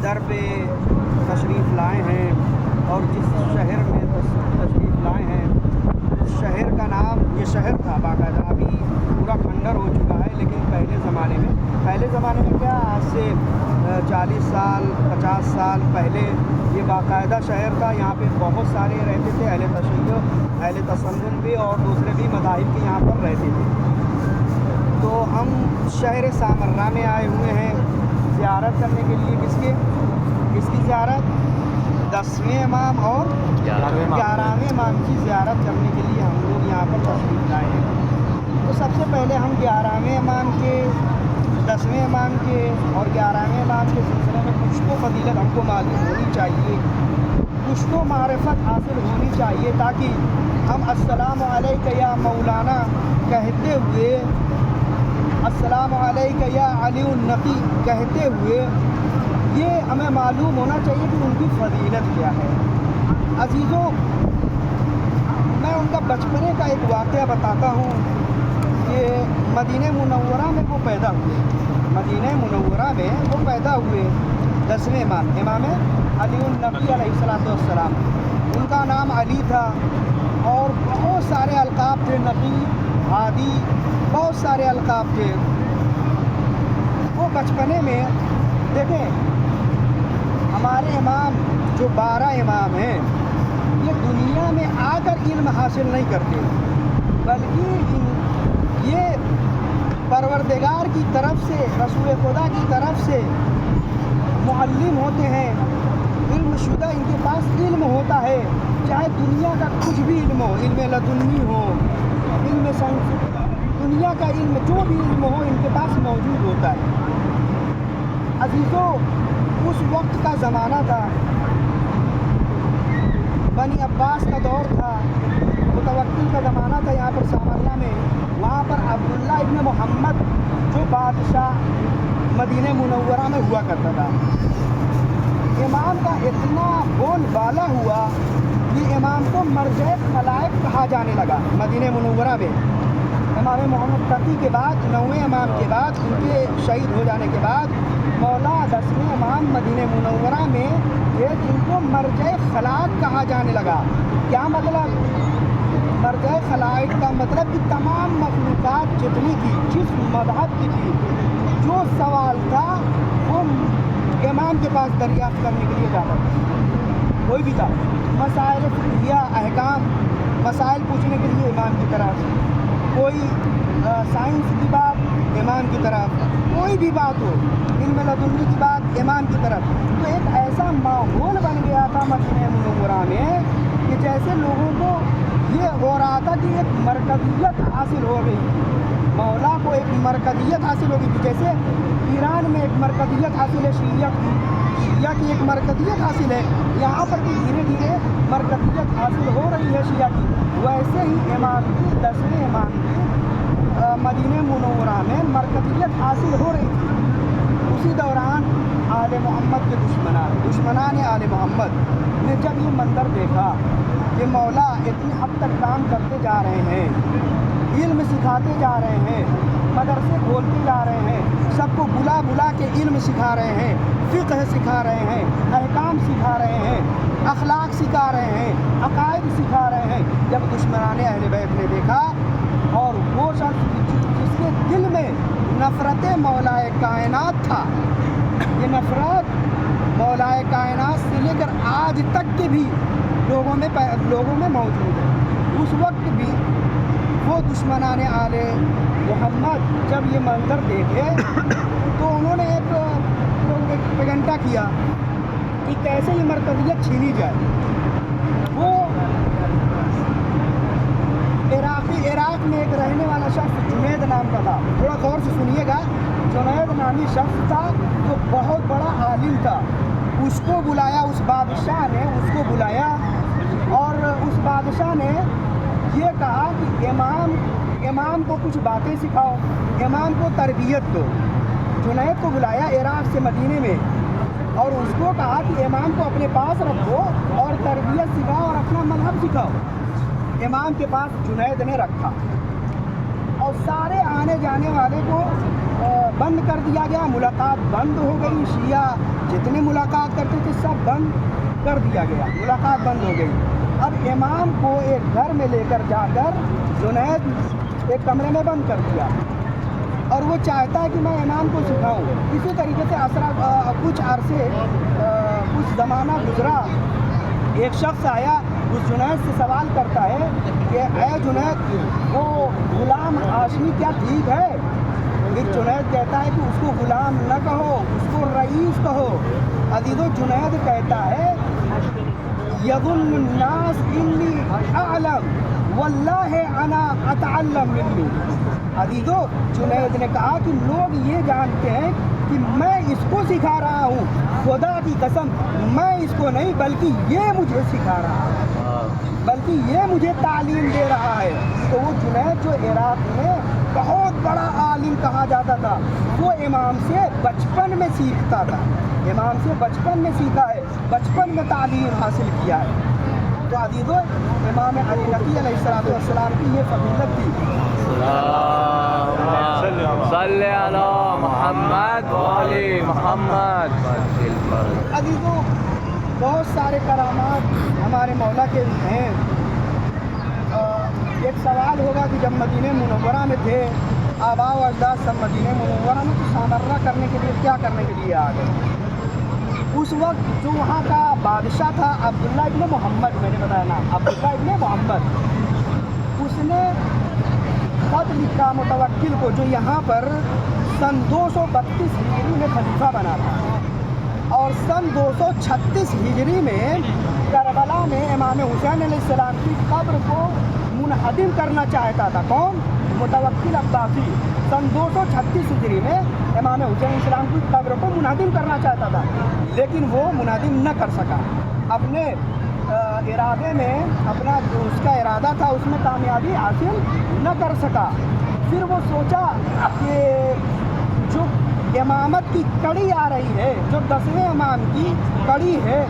در پہ تشریف لائے ہیں اور جس شہر میں تشریف لائے ہیں اس شہر کا نام، یہ شہر تھا باقاعدہ، ابھی پورا کھنڈر ہو چکا ہے، لیکن پہلے زمانے میں کیا آج سے 40 سال 50 سال پہلے یہ باقاعدہ شہر تھا. یہاں پہ بہت سارے رہتے تھے، اہل تشیع، اہل تسنن بھی اور دوسرے بھی مذاہب کے یہاں پر رہتے تھے. تو ہم شہر سامرہ میں آئے ہوئے ہیں زیارت کرنے کے لیے. کس کی زیارت؟ 10ویں امام اور 11ویں امام کی زیارت کرنے کے لیے ہم لوگ یہاں پر تشریف لائے ہیں. تو سب سے پہلے ہم 11ویں امام کے، 10ویں امام کے اور 11ویں امام کے سلسلے میں کچھ تو فضیلت ہم کو معلوم ہونی چاہیے، کچھ تو معرفت حاصل ہونی چاہیے، تاکہ ہم السلام علیکہ یا مولانا کہتے ہوئے، السلام علیکہ یا علی النقی کہتے ہوئے یہ ہمیں معلوم ہونا چاہیے کہ ان کی فضیلت کیا ہے. عزیزوں، میں ان کا بچپنے کا ایک واقعہ بتاتا ہوں کہ مدینہ منورہ میں وہ پیدا ہوئے. مدینہ منورہ میں وہ پیدا ہوئے 10ویں امام علی النقی علیہ السلام. ان کا نام علی تھا اور بہت سارے القاب تھے، نقی، ہادی، بہت سارے القاب تھے. وہ بچپنے میں دیکھیں، ہمارے امام جو 12 امام ہیں یہ دنیا میں آ کر علم حاصل نہیں کرتے، بلکہ یہ پروردگار کی طرف سے، رسول خدا کی طرف سے معلم ہوتے ہیں، علم شدہ، ان کے پاس علم ہوتا ہے، چاہے دنیا کا کچھ بھی علم ہو، علم لدنی ہو، علم سائنس، دنیا کا علم، جو بھی علم ہو ان کے پاس موجود ہوتا ہے. عزیزوں، اس وقت کا زمانہ تھا، بنی عباس کا دور تھا، متوکل کا زمانہ تھا یہاں پر سامریہ میں. وہاں پر عبداللہ ابن محمد جو بادشاہ مدینہ منورہ میں ہوا کرتا تھا، امام کا اتنا بول بالا ہوا کہ امام کو مرجع خلائق کہا جانے لگا مدینہ منورہ میں. امام محمد تقی کے بعد، 9ویں امام کے بعد، ان کے شہید ہو جانے کے بعد مولا 10ویں امام مدینہ منورہ میں ان کو مرجع خلائق کہا جانے لگا. کیا مطلب؟ مرجع خلائق کا مطلب کہ تمام مخلوقات جتنی تھی، جس مذہب کی تھی، جو سوال تھا وہ امام کے پاس دریافت کرنے کے لیے جاتا تھا. کوئی بھی تھا، مسائل فقہیہ، احکام، مسائل پوچھنے کے لیے امام کی طرف، کوئی سائنس کی بات امام کی طرف، کوئی بھی بات ہو، علم لدنی کی بات امام کی طرف. تو ایک ایسا ماحول بن گیا تھا مدینہ منورہ میں کہ جیسے لوگوں کو یہ ہو رہا تھا کہ ایک مرکزیت حاصل ہو گئی، مولا کو ایک مرکزیت حاصل ہو گئی تھی. جیسے ایران میں ایک مرکزیت حاصل ہے، شیعہ کی ایک مرکزیت حاصل ہے، یہاں پر بھی دھیرے دھیرے مرکزیت حاصل ہو رہی ہے شیعہ کی. ویسے ہی امام کی، 10ویں امام کی مدینہ منورہ میں مرکزیت حاصل ہو رہی تھی. اسی دوران آل محمد کے دشمنان آل محمد نے جب یہ منظر دیکھا کہ مولا اتنی حد تک کام کرتے جا رہے ہیں، علم سکھاتے جا رہے ہیں، مدرسے کھولتے جا رہے ہیں، سب کو بلا بلا کے علم سکھا رہے ہیں، فقہ سکھا رہے ہیں، احکام سکھا رہے ہیں، اخلاق سکھا رہے ہیں، عقائد سکھا رہے ہیں. جب دشمنان اہل بیت نے دیکھا، اور وہ شخص جس کے دل میں نفرت مولا کائنات تھا، یہ نفرت مولا کائنات سے لے کر آج تک کے بھی لوگوں میں موجود ہے. اس وقت بھی وہ دشمنان آل محمد جب یہ منظر دیکھے تو انہوں نے ایک پیغنٹا کیا کہ کیسے یہ مرکزیت چھینی جائے. وہ عراق میں ایک رہنے والا شخص جنید نام کا تھا، تھوڑا غور سے سنیے گا. جنید نامی شخص تھا جو بہت بڑا عالم تھا. اس کو بلایا، اس بادشاہ نے اس کو بلایا اور اس بادشاہ نے یہ کہا کہ امام کو کچھ باتیں سکھاؤ، امام کو تربیت دو. جنید کو بلایا عراق سے مدینے میں اور اس کو کہا کہ امام کو اپنے پاس رکھو اور تربیت سکھاؤ اور اپنا مذہب سکھاؤ. امام کے پاس جنید نے رکھا اور سارے آنے جانے والے کو بند کر دیا گیا، ملاقات بند ہو گئی. شیعہ जितने मुलाकात करते थे सब बंद कर दिया गया, मुलाकात बंद हो गई। अब इमाम को एक घर में लेकर जाकर जुनैद एक कमरे में बंद कर दिया और वो चाहता है कि मैं इमाम को सिखाऊं। इसी तरीके से कुछ अरसे कुछ ज़माना गुजरा, एक शख्स आया उस जुनैद से सवाल करता है कि ऐ जुनैद, वो गुलाम हाशमी क्या ठीक है? फिर जुनैद कहता है कि उसको गुलाम न कहो, उसको रईस कहो। अजीज़ो, जुनैद कहता है यज़ुन्नुन्नास इन्नी अअलम वल्लाहि अना अतअल्लम मिन्नी। अजीज़ो, जुनैद ने कहा कि लोग ये जानते हैं कि मैं इसको सिखा रहा हूँ, खुदा की कसम मैं इसको नहीं बल्कि ये मुझे सिखा रहा है, बल्कि ये मुझे तालीम दे रहा है। तो वो जुनैद जो इराक में बहुत बड़ा आलिम कहा जाता था, वो इमाम से बचपन में सीखता था, इमाम से बचपन में सीखा है, बचपन में तालीम हासिल किया है। तो अजीज़ो, इमाम अली नकी अलैहिस्सलाम की ये फजीलत थी। सल्ले अला मुहम्मद व आले मुहम्मद। अजीज़ो, बहुत सारे करामात हमारे मौला के हैं। एक सवाल होगा कि जब मदीने मुनव्वरा में थे, आबा व अजदाद सब मदीने मुनव्वरा में, तो सामर्रा करने के लिए क्या करने के लिए आ गए? उस वक्त जो वहाँ का बादशाह था अब्दुल्ला इब्न मोहम्मद, मैंने बताया ना, अब्दुल्ला इब्न मोहम्मद, उसने खत लिखा मुतवक्किल को, जो यहाँ पर सन 232 हिजरी में खलीफा बना था, और सन 236 हिजरी में करबला में इमाम हुसैन अलैहिस्सलाम की कब्र को मुनहदिम करना चाहता था। कौन? मुतवक्किल अब्बासी। सन 236 हिजरी में इमाम हुसैन अलैहिस्सलाम की कब्र को मुनहदिम करना चाहता था, लेकिन वो मुनहदिम न कर सका। अपने इरादे में, अपना जो उसका इरादा था उसमें कामयाबी हासिल न कर सका। फिर वो सोचा कि जो इमामत की कड़ी आ रही है, जो 10वें इमाम की कड़ी है,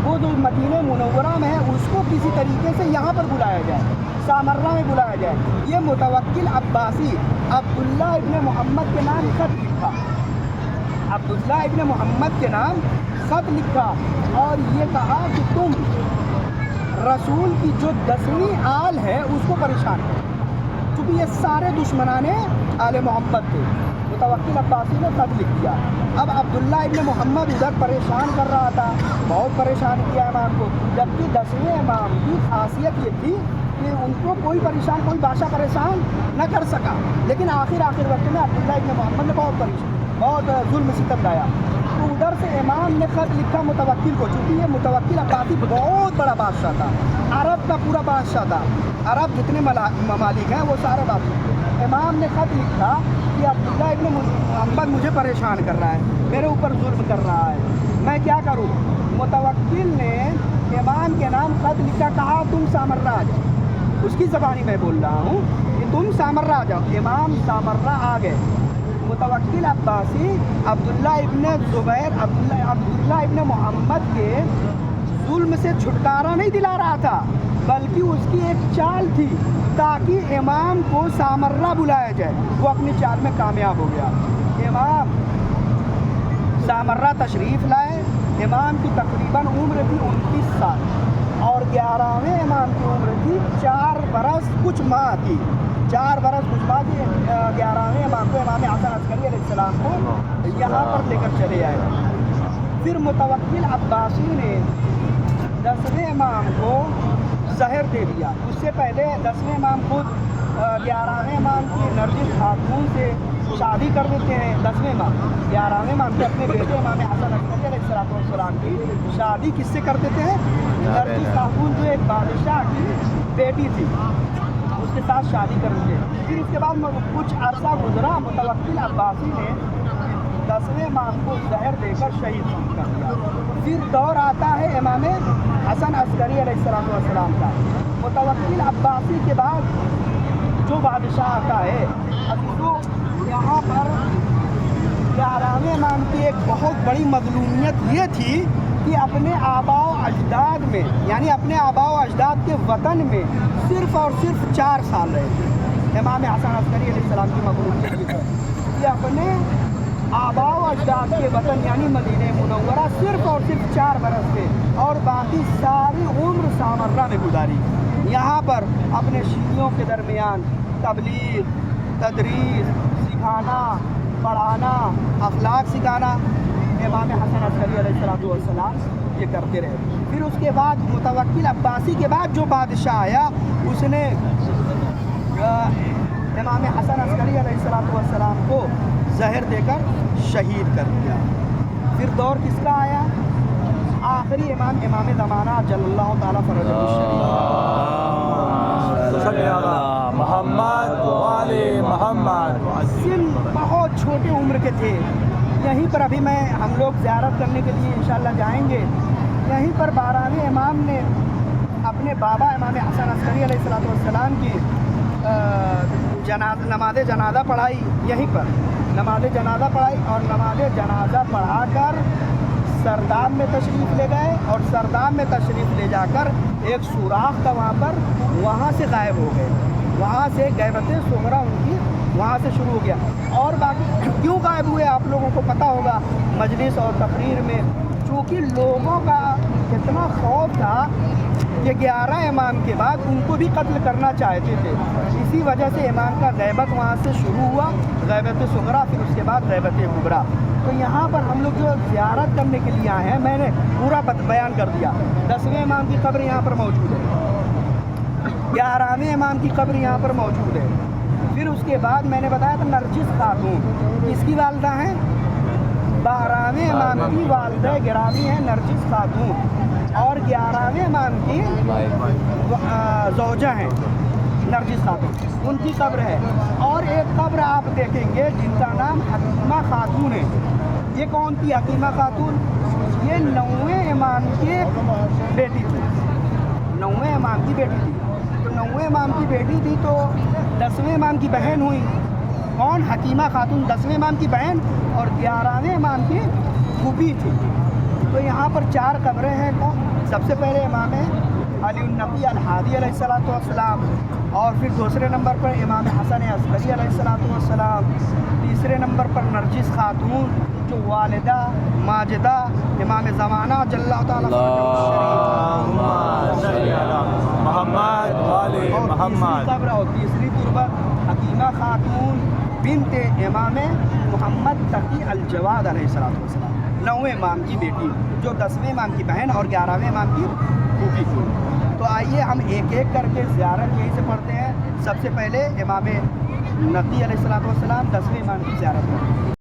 वो जो मदीने मुनव्वरा में है, उसको किसी तरीके से यहाँ पर बुलाया जाए, सामर्रा में बुलाया जाए। ये मुतवक्किल अब्बासी अब्दुल्ला इब्न मोहम्मद के नाम खत लिखा, अब्दुल्ला इब्न मोहम्मद के नाम खत लिखा और ये कहा कि तुम रसूल की जो 10वीं आल है उसको परेशान करो, क्योंकि ये सारे दुश्मनाने आले मोहम्मद थे। मुतवक्किल अब्बासी ने खत लिख दिया। अब अब्दुल्ला इब्न मोहम्मद उधर परेशान कर रहा था, बहुत परेशान किया इमाम को, जबकि 10वें इमाम की खासियत ये थी कि उनको कोई बादशाह परेशान न कर सका। लेकिन आखिर वक्त में अब्दुल्ला इब्न मोहम्मद ने बहुत जुल्म सितम लाया। तो उधर से इमाम ने खत लिखा मुतवक्किल को, चूँकि ये मुतवक्किल अब्बासी बहुत बड़ा बादशाह था, अरब का पूरा बादशाह था, अरब जितने ममालिक हैं वो सारे बादशाह। इमाम ने खत लिखा कि अब्दुल्ला इब्न मोहम्मद मुझे परेशान कर रहा है, मेरे ऊपर जुल्म कर रहा है, मैं क्या करूँ? मुतवक्किल ने इमाम के नाम खत लिखा, कहा तुम सामर्रा आ जाओ। उसकी ज़बानी मैं बोल रहा हूँ कि तुम सामर्रा आ जाओ। इमाम सामर्रा आ गए। मुतवक्किल अब्बासी अब्दुल्ला इब्न ज़ुबैर, अब्दुल्ला इब्न मोहम्मद के जुल्म से छुटकारा नहीं दिला रहा था, बल्कि उसकी एक चाल थी ताकि इमाम को सामर्रा बुलाया जाए। वो अपनी चाल में कामयाब हो गया। इमाम सामर्रा तशरीफ़ लाए। इमाम की तकरीबन उम्र थी 29 साल और 11वें इमाम की उम्र थी 4 बरस कुछ माह थी। 4 बरस कुछ माह की 11वें इमाम को इमाम हसन अस्करी अलैहिस्सलाम को यहाँ पर लेकर चले आए। फिर मुतवक्किल अब्बासी ने 10वें इमाम को जहर दे दिया। उससे पहले 10वें इमाम खुद 11वें इमाम की नरगिस खातून से शादी कर देते हैं। 10वें इमाम 11वें इमाम के अपने बेटे इमाम हसन अस्करी अलैहिस्सलाम की शादी किससे कर देते हैं? नरगिस खातून जो एक बादशाह की बेटी थी, उसके साथ शादी कर देते हैं। फिर इसके बाद कुछ अरसा गुजरा, मुतवक्किल अब्बासी ने 10वें इमाम को जहर देकर शहीद कर दिया। फिर दौर आता है इमाम हसन अस्करी अलैहिस्सलाम का। मुतवक्किल अब्बासी के बाद जो बादशाह आता है, अब तो यहाँ पर 11वें इमाम की एक बहुत बड़ी मज़लूमियत ये थी कि अपने आबा व अजदाद में, यानी अपने आबा व अजदाद के वतन में सिर्फ़ और सिर्फ 4 साल रहे थे। इमाम हसन अस्करी अलैहिस्सलाम की मज़लूमियत ये है कि अपने आबा व अजदाद के वतन यानी मदीने मुनव्वरा सिर्फ और सिर्फ 4 बरस थे और बाकी सारी उम्र सामर्रा में गुजारी। यहाँ पर अपने शीयों के दरमियान तबलीग, तदरीस, सिखाना, पढ़ाना, अखलाक सिखाना इमाम हसन अस्करी अलैहिस्सलाम ये करते रहे। फिर उसके बाद मुतवक्किल अब्बासी के बाद जो बादशाह आया उसने इमाम हसन अस्करी अलैहिस्सलाम को जहर देकर शहीद कर दिया। फिर दौर किसका आया? आखिरी इमाम इमाम ज़माना जल्लल्लाहु ताला फरजहु मोहम्मद वाले मोहम्मद। सिन बहुत छोटे उम्र के थे। यहीं पर अभी हम लोग ज़ियारत करने के लिए इंशाअल्लाह जाएंगे। यहीं पर 12वें इमाम ने अपने बाबा इमाम हसन अस्करी अलैहिस्सलाम की नमाज जनाजा पढ़ाई। यहीं पर नमाज जनाजा पढ़ाई और नमाज जनाजा पढ़ाकर सरदाब में तशरीफ़ ले गए और सरदाब में तशरीफ़ ले जाकर एक सुराख था वहाँ से गायब हो गए। वहाँ से गैबत सुगरा उनकी वहाँ से शुरू हो गया। और बाकी क्यों गायब हुए आप लोगों को पता होगा मजलिस और तकरीर में, चूँकि लोगों का इतना खौफ था कि 11 इमाम के बाद उनको भी कत्ल करना चाहते थे। इसी वजह से इमाम का गैबत वहाँ से शुरू हुआ, गैबत सुगरा, फिर उसके बाद गैबत कुबरा। तो यहाँ पर हम लोग जो ज़ियारत करने के लिए आए हैं, मैंने पूरा बयान कर दिया। 10वें इमाम की कब्र यहाँ पर मौजूद है, 11वें इमाम की कब्र यहाँ पर मौजूद है। फिर उसके बाद मैंने बताया था नरजिस खातून किसकी वालदा हैं? 12वें इमाम की वालदा गिरामी है नरजिस खातून और 11वें इमाम की ज़ौजा हैं नरजिस खातून, उनकी कब्र है। और एक कब्र आप देखेंगे जिनका नाम हकीमा खातून है। ये कौन थी हकीमा खातून? ये 9वें इमाम की बेटी थी, 9वें इमाम की बेटी थी। तो 9वें इमाम की बेटी थी तो 10वें इमाम की बहन हुई। कौन? हकीमा खातून 10वें इमाम की बहन और 11वें इमाम की फूफी थी। तो यहाँ पर 4 कब्रें हैं। कौन? सबसे पहले इमाम अली नबी अल हादी अलैहिस्सलातु वस्सलाम, और फिर दूसरे नंबर पर इमाम हसन अस्करी अलैहिस्सलातु वस्सलाम, तीसरे नंबर पर नरजिस खातून जो वालिदा माजिदा इमाम ज़माना जल्लल्लाहु ताला मोहम्मद वाले मोहम्मद। और तीसरी तुर्बत हकीमा खातून बिनते इमाम मोहम्मद तकी अल जवाद अलैहिस्सलातु वस्सलाम, 9वें इमाम की बेटी जो 10वें इमाम की बहन और 11वें इमाम की फूफी थी। तो आइए हम एक एक करके ज़ियारत यहीं से पढ़ते हैं। सबसे पहले इमाम नकी अलैहिस्सलातु वस्सलाम 10वें इमाम की ज़ियारत करते हैं।